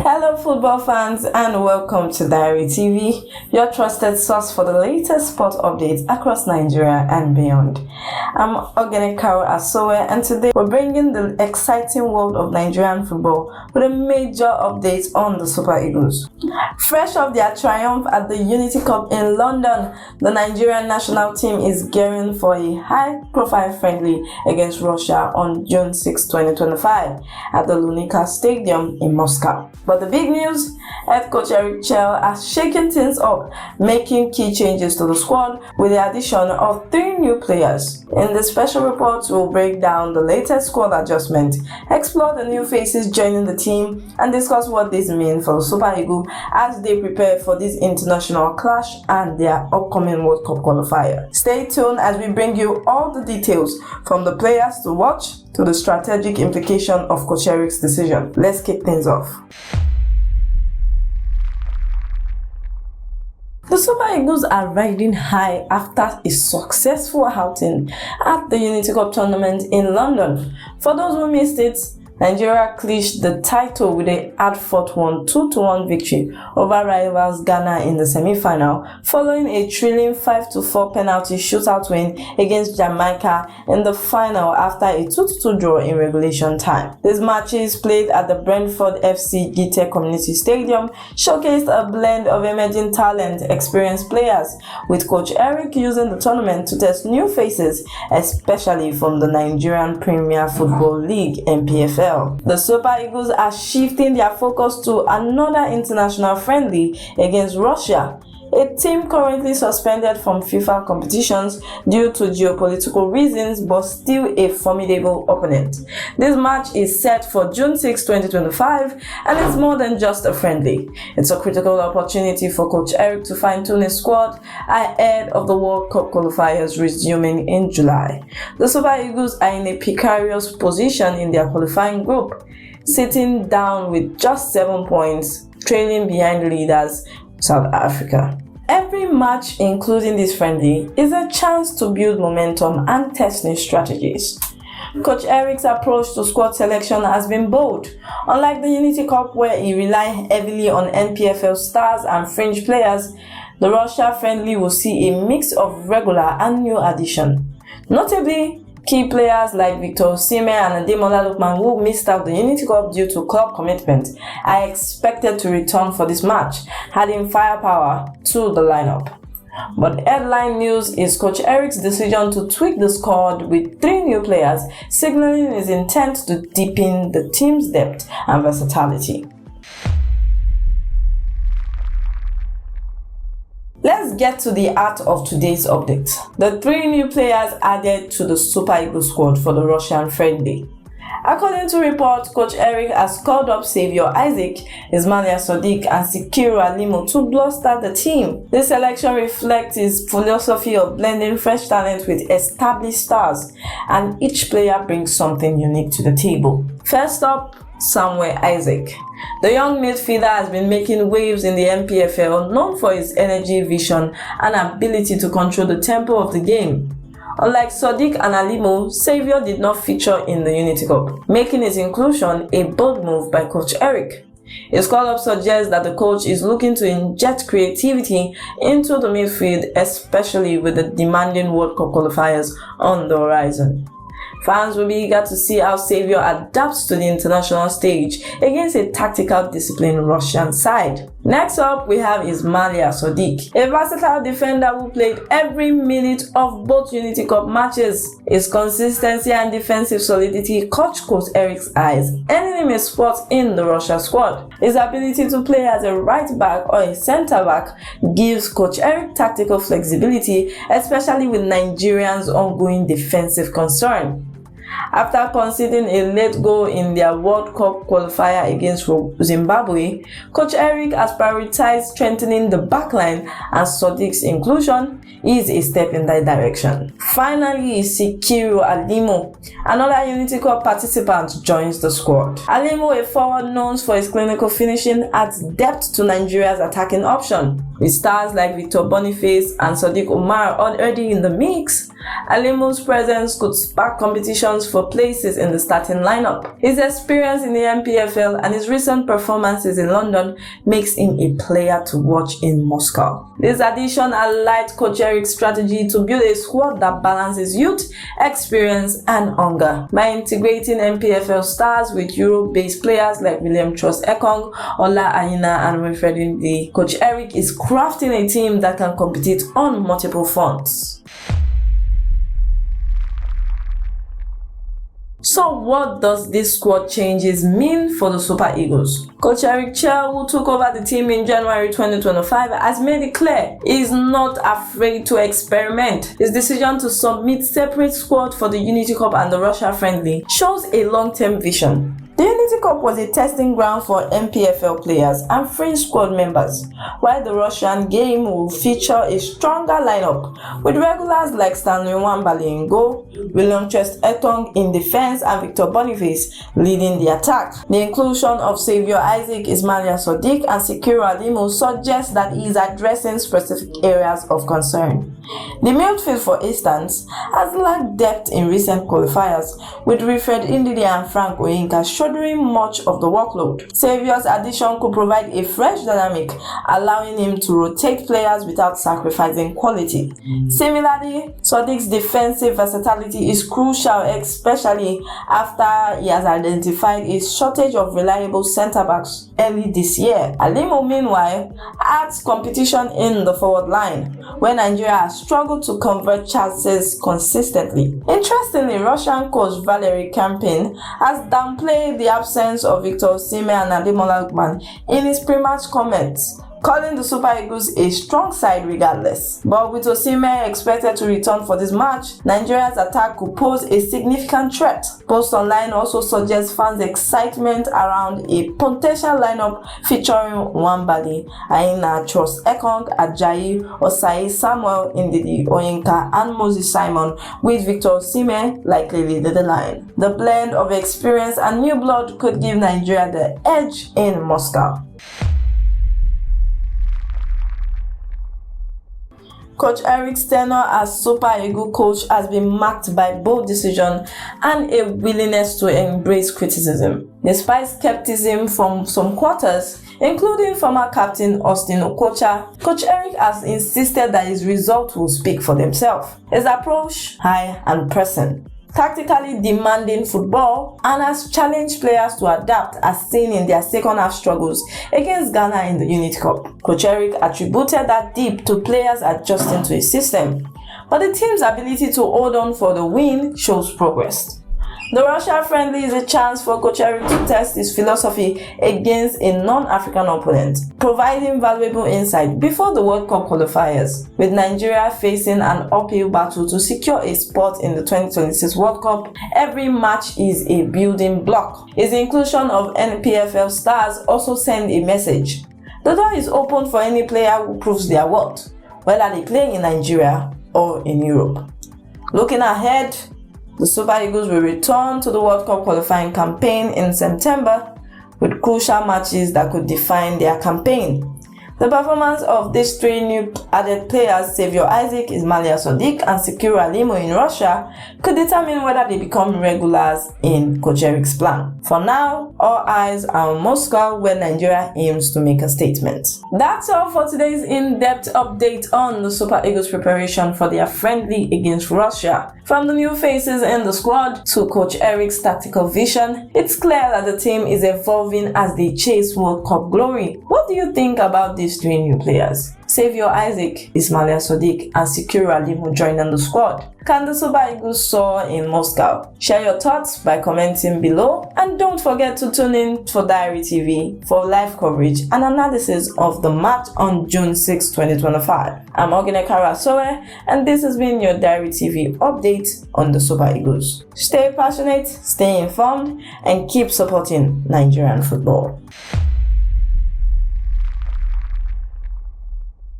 Hello football fans and welcome to Diary TV, your trusted source for the latest sport updates across Nigeria and beyond. I'm Ogenekaro Asowe and today we're bringing the exciting world of Nigerian football with a major update on the Super Eagles. Fresh off their triumph at the Unity Cup in London, the Nigerian national team is gearing for a high-profile friendly against Russia on June 6, 2025 at the Lunica Stadium in Moscow. But the big news, head coach Eric Chelle has shaken things up, making key changes to the squad with the addition of 3 new players. In this special report, we'll break down the latest squad adjustment, explore the new faces joining the team, and discuss what this means for the Super Eagles as they prepare for this international clash and their upcoming World Cup qualifier. Stay tuned as we bring you all the details from the players to watch to the strategic implication of Coach Eric's decision. Let's kick things off. The Super Eagles are riding high after a successful outing at the Unity Cup tournament in London. For those who missed it, Nigeria clinched the title with a hard-fought 2-1 victory over rivals Ghana in the semi-final, following a thrilling 5-4 penalty shootout win against Jamaica in the final after a 2-2 draw in regulation time. These matches, played at the Brentford FC Gite Community Stadium, showcased a blend of emerging talent, experienced players, with Coach Eric using the tournament to test new faces, especially from the Nigerian Premier Football League (NPFL). The Super Eagles are shifting their focus to another international friendly against Russia, a team currently suspended from FIFA competitions due to geopolitical reasons but still a formidable opponent. This match is set for June 6, 2025 and it's more than just a friendly. It's a critical opportunity for Coach Eric to fine-tune his squad ahead of the World Cup qualifiers resuming in July. The Super Eagles are in a precarious position in their qualifying group, sitting down with just 7 points, trailing behind leaders South Africa. Every match, including this friendly, is a chance to build momentum and test new strategies. Coach Eric's approach to squad selection has been bold. Unlike the Unity Cup, where he relied heavily on NPFL stars and fringe players, the Russia friendly will see a mix of regular and new additions. Notably, key players like Victor Osimhen and Ademola Lookman, who missed out the Unity Cup due to club commitment, are expected to return for this match, adding firepower to the lineup. But headline news is Coach Eric's decision to tweak the squad with 3 new players, signaling his intent to deepen the team's depth and versatility. Let's get to the heart of today's update. The 3 new players added to the Super Eagles squad for the Russian friendly. According to reports, Coach Eric has called up Saviour Isaac, Ismaila Sodiq and Sikiru Alimi to bolster the team. This selection reflects his philosophy of blending fresh talent with established stars, and each player brings something unique to the table. First up, Saviour Isaac. The young midfielder has been making waves in the NPFL, known for his energy, vision, and ability to control the tempo of the game. Unlike Sodiq and Alimi, Saviour did not feature in the Unity Cup, making his inclusion a bold move by Coach Eric. His call-up suggests that the coach is looking to inject creativity into the midfield, especially with the demanding World Cup qualifiers on the horizon. Fans will be eager to see how Saviour adapts to the international stage against a tactical, disciplined Russian side. Next up, we have Ismaila Sodiq, a versatile defender who played every minute of both Unity Cup matches. His consistency and defensive solidity caught Coach Eric's eyes, earning him a spot in the Russia squad. His ability to play as a right back or a centre back gives Coach Eric tactical flexibility, especially with Nigerians' ongoing defensive concern. After conceding a late goal in their World Cup qualifier against Zimbabwe, Coach Eric has prioritized strengthening the backline, and Sodiq's inclusion is a step in that direction. Finally, Sikiru Alimi, another Unity Cup participant, joins the squad. Alimi, a forward known for his clinical finishing, adds depth to Nigeria's attacking option. With stars like Victor Boniface and Sodiq Umar already in the mix, Alimi's presence could spark competitions for places in the starting lineup. His experience in the NPFL and his recent performances in London makes him a player to watch in Moscow. This addition highlights Coach Eric's strategy to build a squad that balances youth, experience, and hunger. By integrating NPFL stars with Europe-based players like William Troost-Ekong, Ola Aina, and Wilfred Ndidi, Coach Eric is crafting a team that can compete on multiple fronts. So what does this squad changes mean for the Super Eagles? Coach Eric Chelle, who took over the team in January 2025, has made it clear he is not afraid to experiment. His decision to submit separate squad for the Unity Cup and the Russia friendly shows a long-term vision. The Unity Cup was a testing ground for NPFL players and fringe squad members, while the Russian game will feature a stronger lineup with regulars like Stanley Nwambali in goal, William Troost-Ekong in defense, and Victor Boniface leading the attack. The inclusion of Saviour Isaac, Ismaila Sodiq, and Sikiru Alimi suggests that he is addressing specific areas of concern. The midfield, for instance, has lacked depth in recent qualifiers, with Wilfred Ndidi and Frank Oyinka shouldering much of the workload. Saviour's addition could provide a fresh dynamic, allowing him to rotate players without sacrificing quality. Similarly, Sodiq's defensive versatility is crucial, especially after he has identified a shortage of reliable centre-backs early this year. Alimi, meanwhile, adds competition in the forward line, where Nigeria has struggled to convert chances consistently. Interestingly, Russian coach Valery Kampin has downplayed the absence of Victor Osimhen and Ademola Lookman in his pre-match comments, calling the Super Eagles a strong side regardless. But with Osimhen expected to return for this match, Nigeria's attack could pose a significant threat. Post Online also suggests fans' excitement around a potential lineup featuring Nwambali, Aina, Troost-Ekong, Ajayi, Osai, Samuel Ndidi, Oyinka, and Moses Simon, with Victor Osimhen likely leading the line. The blend of experience and new blood could give Nigeria the edge in Moscow. Coach Eric's tenure as Super Eagle coach has been marked by bold decision and a willingness to embrace criticism. Despite skepticism from some quarters, including former captain Austin Okocha, Coach Eric has insisted that his results will speak for themselves. His approach, high and pressing, tactically demanding football, and has challenged players to adapt, as seen in their second half struggles against Ghana in the Unity Cup. Coach Eric attributed that dip to players adjusting to his system, but the team's ability to hold on for the win shows progress. The Russia friendly is a chance for Coach Eric to test his philosophy against a non-African opponent, providing valuable insight before the World Cup qualifiers. With Nigeria facing an uphill battle to secure a spot in the 2026 World Cup, every match is a building block. His inclusion of NPFL stars also sends a message. The door is open for any player who proves their worth, whether they play in Nigeria or in Europe. Looking ahead, the Super Eagles will return to the World Cup qualifying campaign in September with crucial matches that could define their campaign. The performance of these three new added players, Saviour Isaac, Ismaila Sodiq, and Sikiru Alimi in Russia, could determine whether they become regulars in Coach Eric's plan. For now, all eyes are on Moscow, where Nigeria aims to make a statement. That's all for today's in-depth update on the Super Eagles' preparation for their friendly against Russia. From the new faces in the squad to Coach Eric's tactical vision, it's clear that the team is evolving as they chase World Cup glory. What do you think about these three new players? Saviour Isaac, Ismaila Sodiq, and Sikiru Alimi joining the squad. Can the Super Eagles soar in Moscow? Share your thoughts by commenting below, and don't forget to tune in for Diary TV for live coverage and analysis of the match on June 6, 2025. I'm Oginekara Soe, and this has been your Diary TV update on the Super Eagles. Stay passionate, stay informed, and keep supporting Nigerian football.